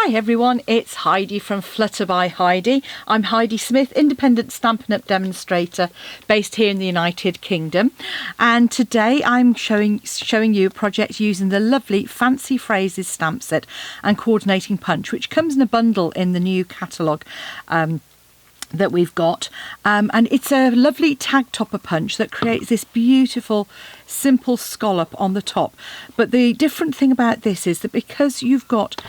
Hi everyone, it's Heidi from Flutter by Heidi. I'm Heidi Smith, independent Stampin' Up demonstrator based here in the United Kingdom. And today I'm showing you a project using the lovely Fancy Phrases stamp set and coordinating punch, which comes in a bundle in the new catalogue that we've got, and it's a lovely tag topper punch that creates this beautiful simple scallop on the top. But the different thing about this is that because you've got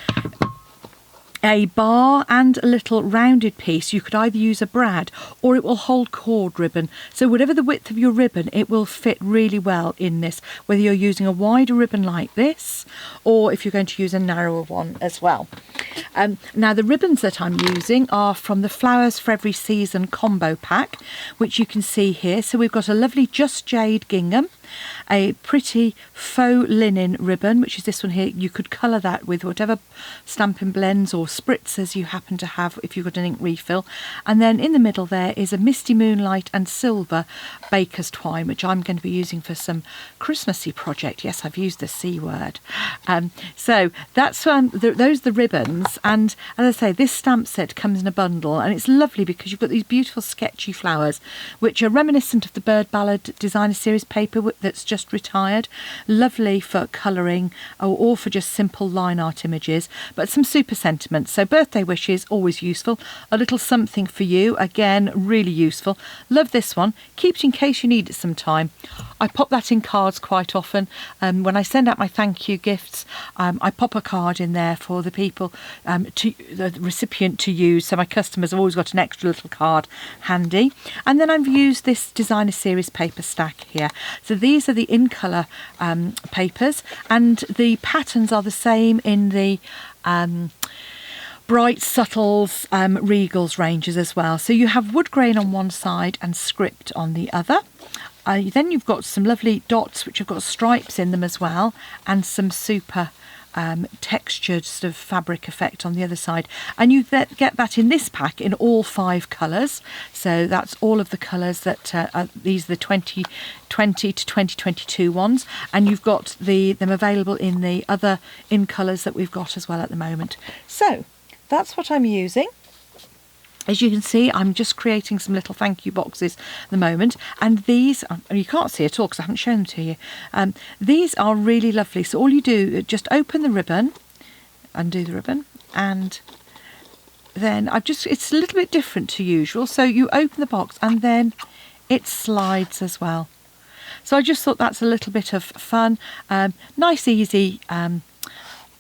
a bar and a little rounded piece, you could either use a brad or it will hold cord ribbon. So whatever the width of your ribbon, it will fit really well in this, whether you're using a wider ribbon like this or if you're going to use a narrower one as well. Now the ribbons that I'm using are from the Flowers for Every Season combo pack, which you can see here. So we've got a lovely Just Jade gingham, a pretty faux linen ribbon, which is this one here. You could colour that with whatever Stampin' Blends or spritzers you happen to have if you've got an ink refill. And then in the middle there is a Misty Moonlight and Silver Baker's Twine, which I'm going to be using for some Christmassy project. Yes, I've used the C word. So that's those are the ribbons. And as I say, this stamp set comes in a bundle, and it's lovely because you've got these beautiful sketchy flowers, which are reminiscent of the Bird Ballad Designer Series paper that's just retired. Lovely for colouring or for just simple line art images, but some super sentiments. So birthday wishes, always useful. A little something for you, again, really useful. Love this one. Keep it in case you need it sometime. I pop that in cards quite often. When I send out my thank you gifts, I pop a card in there for the people, the recipient to use. So my customers have always got an extra little card handy. And then I've used this Designer Series paper stack here. So these are the in colour papers, and the patterns are the same in the Bright Subtles Regals ranges as well. So you have wood grain on one side and script on the other. Then you've got some lovely dots which have got stripes in them as well, and some super textured sort of fabric effect on the other side. And you get that in this pack in all 5 colours. So that's all of the colours that these are the 2020 to 2022 ones, and you've got them available in the other in colours that we've got as well at the moment. So that's what I'm using. As you can see, I'm just creating some little thank you boxes at the moment, and these, you can't see at all because I haven't shown them to you. These are really lovely. So all you do, just open the ribbon, undo the ribbon, and then it's a little bit different to usual. So you open the box and then it slides as well. So I just thought that's a little bit of fun, nice, easy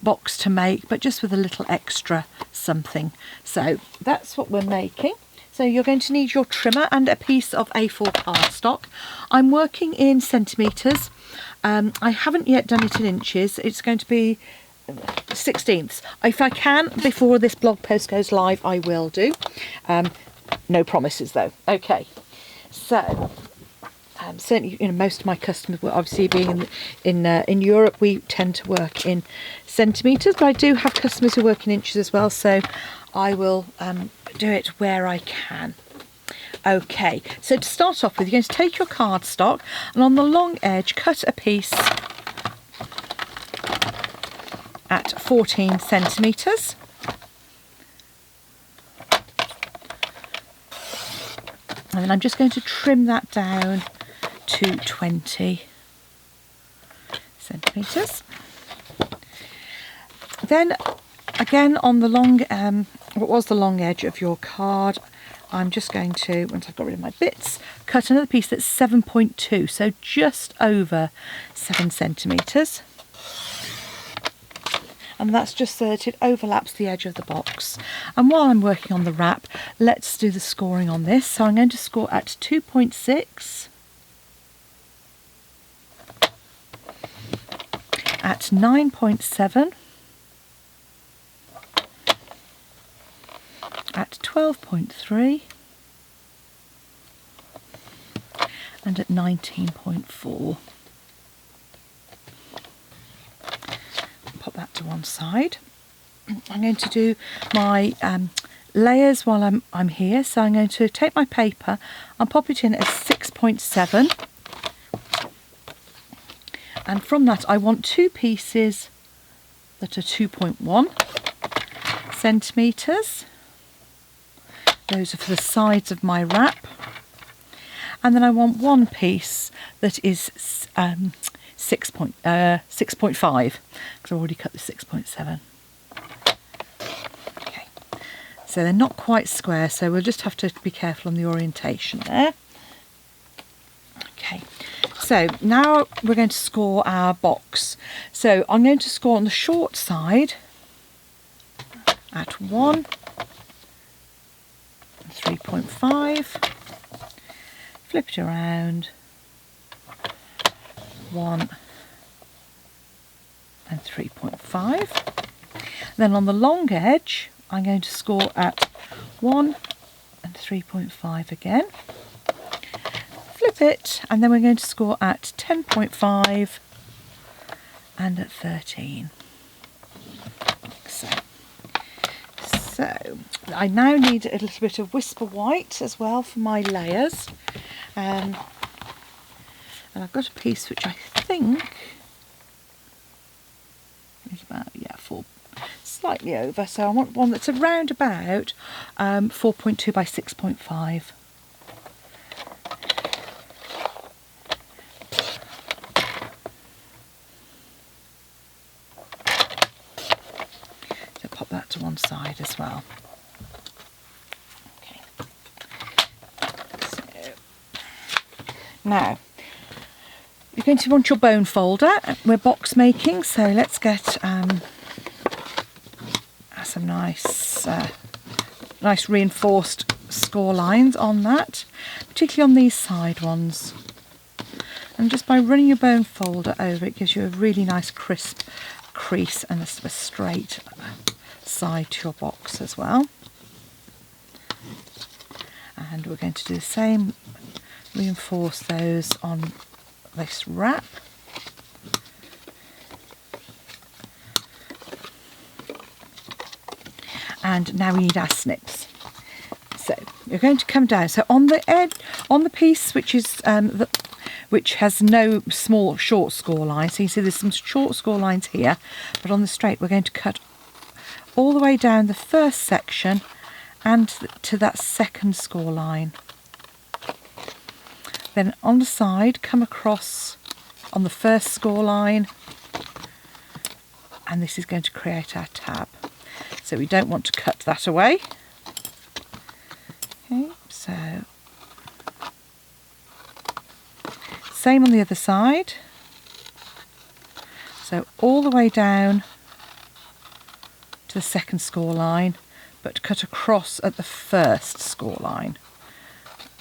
box to make, but just with a little extra something. So that's what we're making. So you're going to need your trimmer and a piece of A4 cardstock. I'm working in centimetres. I haven't yet done it in inches. It's going to be 16ths. If I can, before this blog post goes live, I will do. No promises though. Okay, so certainly, most of my customers, obviously being in Europe, we tend to work in centimetres, but I do have customers who work in inches as well, so I will do it where I can. Okay, so to start off with, you're going to take your cardstock and on the long edge cut a piece at 14 centimetres. And then I'm just going to trim that down to 20 centimetres. Then again on the long, what was the long edge of your card, I'm just going to, once I've got rid of my bits, cut another piece that's 7.2, so just over 7 centimetres. And that's just so that it overlaps the edge of the box. And while I'm working on the wrap, let's do the scoring on this. So I'm going to score at 2.6, at 9.7, at 12.3, and at 19.4. Pop that to one side. I'm going to do my layers while I'm here. So I'm going to take my paper and pop it in at 6.7. And from that I want 2 pieces that are 2.1. centimetres. Those are for the sides of my wrap. And then I want one piece that is 6.5, because I've already cut the 6.7. Okay, so they're not quite square, so we'll just have to be careful on the orientation there. Okay, so now we're going to score our box. So I'm going to score on the short side at 1, 3.5, flip it around, 1 and 3.5. Then on the long edge I'm going to score at 1 and 3.5 again, flip it, and then we're going to score at 10.5 and at 13. So I now need a little bit of Whisper White as well for my layers. And I've got a piece which I think is about, yeah, 4, slightly over. So I want one that's around about 4.2 by 6.5. So pop that to one side as well. Okay. So now you're going to want your bone folder. We're box making, so let's get some nice reinforced score lines on that, particularly on these side ones. And just by running your bone folder over, it gives you a really nice crisp crease and a straight side to your box as well. And we're going to do the same, reinforce those on this wrap. And now we need our snips. So you're going to come down. So on the edge, on the piece which is which has no short score lines. So you see there's some short score lines here, but on the straight we're going to cut all the way down the first section and to that second score line. Then on the side, come across on the first score line, and this is going to create our tab. So we don't want to cut that away. Okay, so same on the other side. So all the way down to the second score line, but cut across at the first score line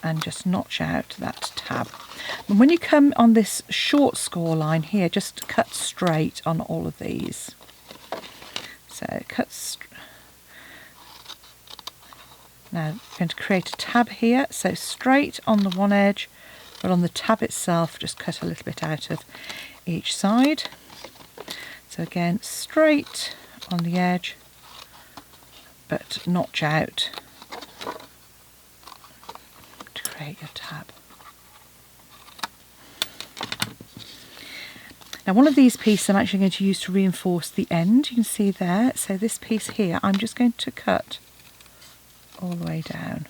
and just notch out that tab. And when you come on this short score line here, just cut straight on all of these. So now I'm going to create a tab here, so straight on the one edge, but on the tab itself just cut a little bit out of each side. So again, straight on the edge, but notch out to create your tab. Now one of these pieces I'm actually going to use to reinforce the end. You can see there, so this piece here I'm just going to cut all the way down,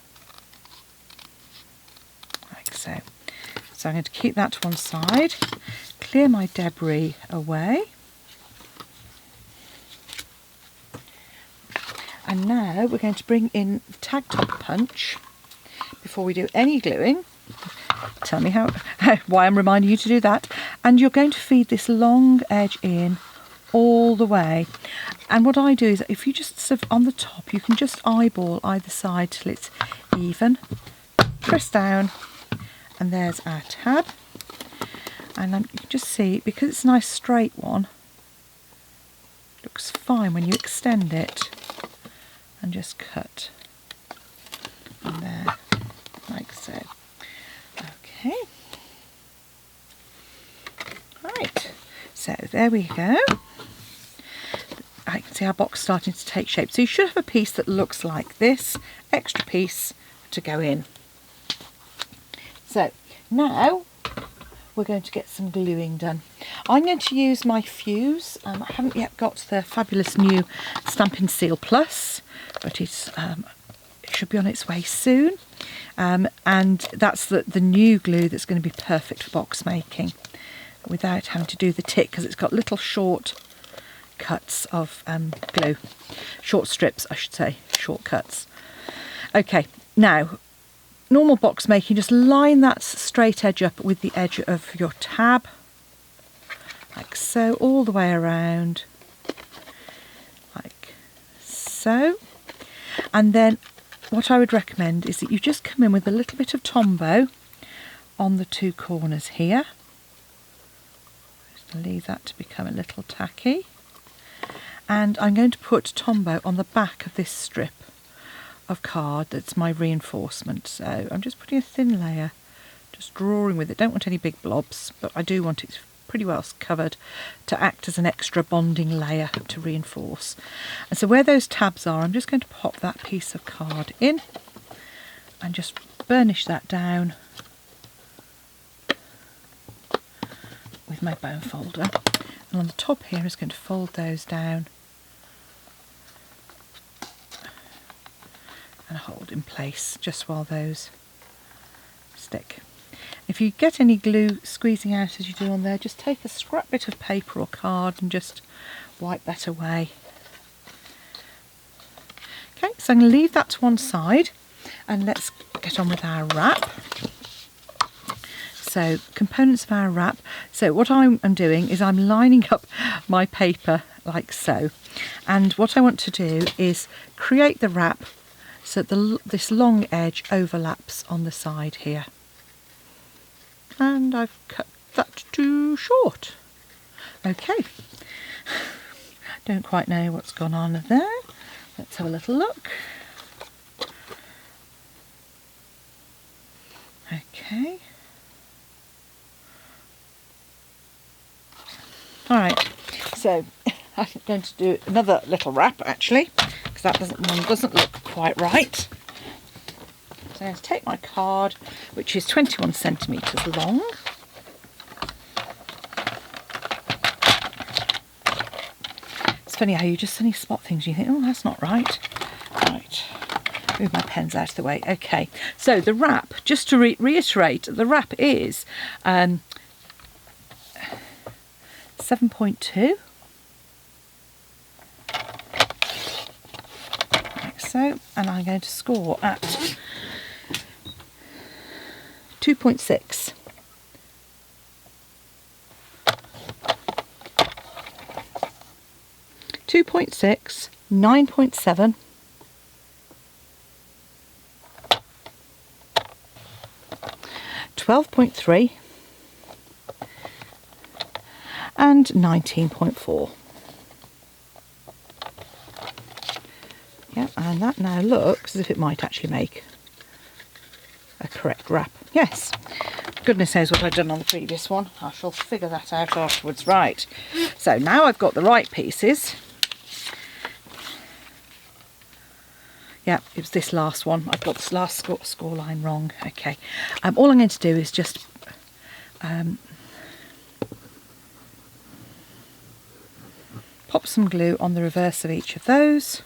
like so. So I'm going to keep that to one side, clear my debris away. And now we're going to bring in the tag top punch before we do any gluing. Tell me why I'm reminding you to do that. And you're going to feed this long edge in all the way. And what I do is, if you just sort of on the top, you can just eyeball either side till it's even. Press down, and there's our tab. And you can just see, because it's a nice straight one, it looks fine when you extend it. And just cut from there, like so. Okay. Right, so there we go. I can see our box starting to take shape. So you should have a piece that looks like this, extra piece to go in. So now we're going to get some gluing done. I'm going to use my fuse. I haven't yet got the fabulous new Stampin' Seal Plus. but it should be on its way soon. And that's the new glue that's going to be perfect for box making without having to do the tick, because it's got little short cuts of glue, short strips I should say, short cuts. Okay, now normal box making, just line that straight edge up with the edge of your tab, like so, all the way around, like so. And then what I would recommend is that you just come in with a little bit of Tombow on the two corners here. Just leave that to become a little tacky. And I'm going to put Tombow on the back of this strip of card that's my reinforcement. So I'm just putting a thin layer, just drawing with it. Don't want any big blobs, but I do want it pretty well covered to act as an extra bonding layer to reinforce. And so where those tabs are, I'm just going to pop that piece of card in and just burnish that down with my bone folder. And on the top here, I'm just going to fold those down and hold in place just while those stick. If you get any glue squeezing out as you do on there, just take a scrap bit of paper or card and just wipe that away. Okay, so I'm going to leave that to one side and let's get on with our wrap. So, components of our wrap. So what I'm doing is I'm lining up my paper like so. And what I want to do is create the wrap so that this long edge overlaps on the side here. And I've cut that too short. Okay, don't quite know what's gone on there. Let's have a little look. Okay. All right, so I'm going to do another little wrap actually, because that one doesn't look quite right. So I'm going to take my card, which is 21 centimetres long. It's funny how you just suddenly spot things and you think, oh, that's not right. Right, move my pens out of the way. Okay, so the wrap, just to reiterate, the wrap is 7.2. Like so, and I'm going to score at 2.6. Two 2.6, 9.7, 12.3 and 19.4. Yeah, and that now looks as if it might actually make a correct wrap. Yes, goodness knows what I've done on the previous one. I shall figure that out afterwards. Right, so now I've got the right pieces. Yeah, it was this last one. I've got this last score line wrong. Okay, all I'm going to do is just pop some glue on the reverse of each of those.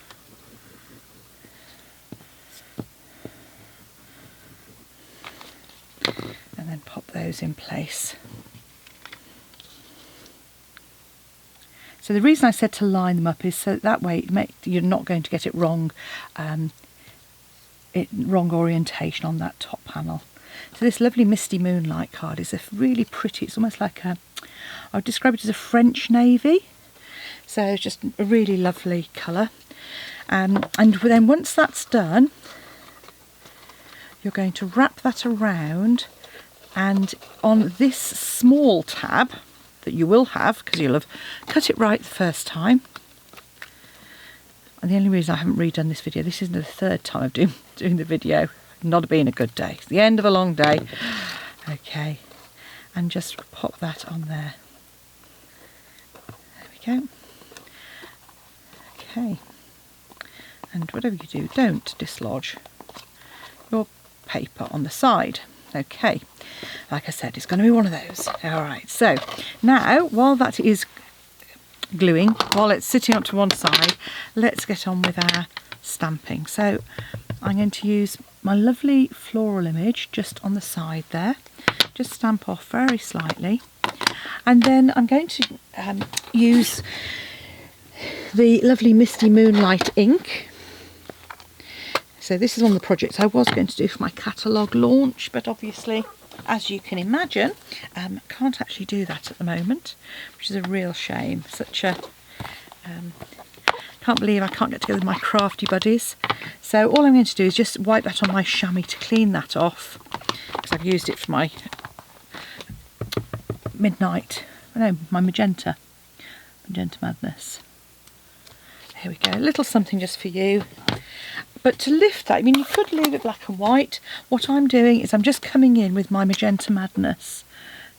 And then pop those in place. So the reason I said to line them up is so that way you're not going to get it wrong, wrong orientation on that top panel. So this lovely Misty Moonlight card is a really pretty, it's almost like I would describe it as a French navy. So it's just a really lovely colour. And then once that's done, you're going to wrap that around, and on this small tab that you will have, because you'll have cut it right the first time. And the only reason I haven't redone this video, this isn't the third time I'm doing the video, not been a good day. It's the end of a long day. Okay, and just pop that on there. There we go. Okay, and whatever you do, don't dislodge your paper on the side. Okay, like I said, it's going to be one of those. All right, so now while that is gluing, while it's sitting up to one side, let's get on with our stamping. So I'm going to use my lovely floral image just on the side there, just stamp off very slightly, and then I'm going to use the lovely Misty Moonlight ink. So this is one of the projects I was going to do for my catalogue launch, but obviously, as you can imagine, can't actually do that at the moment, which is a real shame. Such a can't believe I can't get together with my crafty buddies. So all I'm going to do is just wipe that on my chamois to clean that off, because I've used it for my my magenta madness. There we go, a little something just for you. But to lift that, I mean, you could leave it black and white. What I'm doing is I'm just coming in with my magenta madness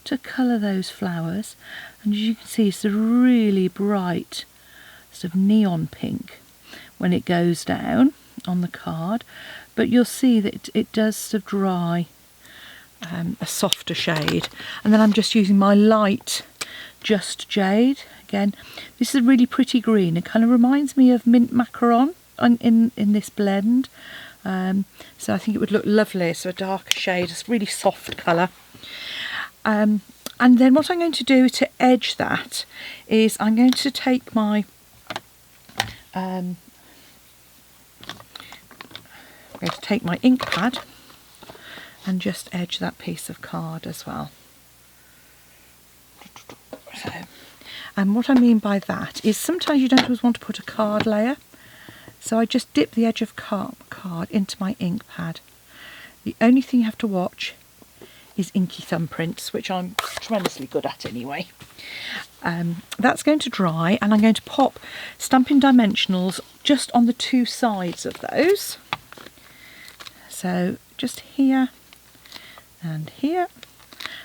to colour those flowers, and as you can see, it's a really bright sort of neon pink when it goes down on the card, but you'll see that it does sort of dry a softer shade. And then I'm just using my light Just Jade. Again, this is a really pretty green. It kind of reminds me of mint macaron in this blend, so I think it would look lovely. So a darker shade, it's a really soft colour. And then what I'm going to do to edge that is I'm going to take my ink pad and just edge that piece of card as well. So, and what I mean by that is sometimes you don't always want to put a card layer, so I just dip the edge of card into my ink pad. The only thing you have to watch is inky thumbprints, which I'm tremendously good at anyway. That's going to dry, and I'm going to pop Stampin' Dimensionals just on the two sides of those. So just here and here,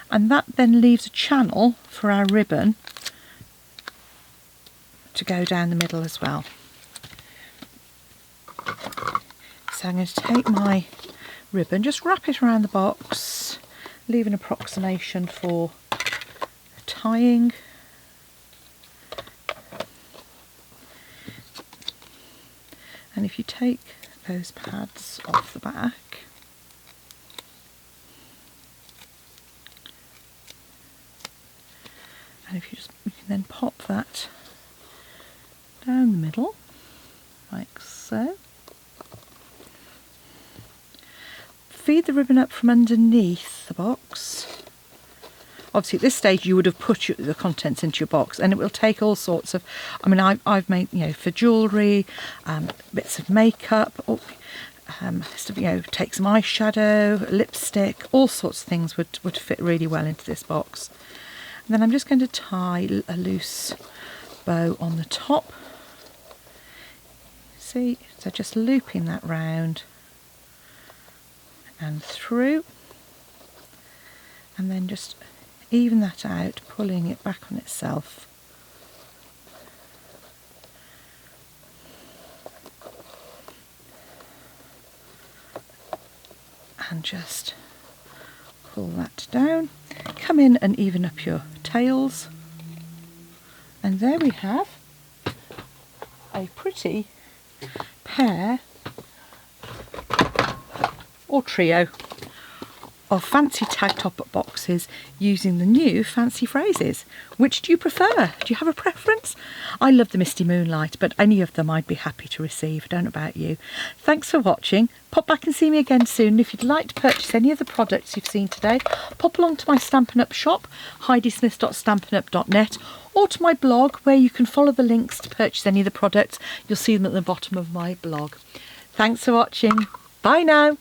and that then leaves a channel for our ribbon to go down the middle as well. So I'm going to take my ribbon, just wrap it around the box, leave an approximation for tying. And if you take those pads off the back, and if you can then pop that down the middle like so. Feed the ribbon up from underneath the box. Obviously at this stage you would have put the contents into your box, and it will take all sorts of, I mean I've made, you know, for jewellery, bits of makeup, you know, take some eyeshadow, lipstick, all sorts of things would fit really well into this box. And then I'm just going to tie a loose bow on the top. See, so just looping that round and through, and then just even that out, pulling it back on itself. And just pull that down. Come in and even up your tails. And there we have a pretty pair or trio of fancy tag top boxes using the new fancy phrases. Which do you prefer? Do you have a preference? I love the Misty Moonlight, but any of them I'd be happy to receive. I don't know about you. Thanks for watching. Pop back and see me again soon. If you'd like to purchase any of the products you've seen today, pop along to my Stampin' Up shop, heidismith.stampinup.net, or to my blog, where you can follow the links to purchase any of the products. You'll see them at the bottom of my blog. Thanks for watching. Bye now.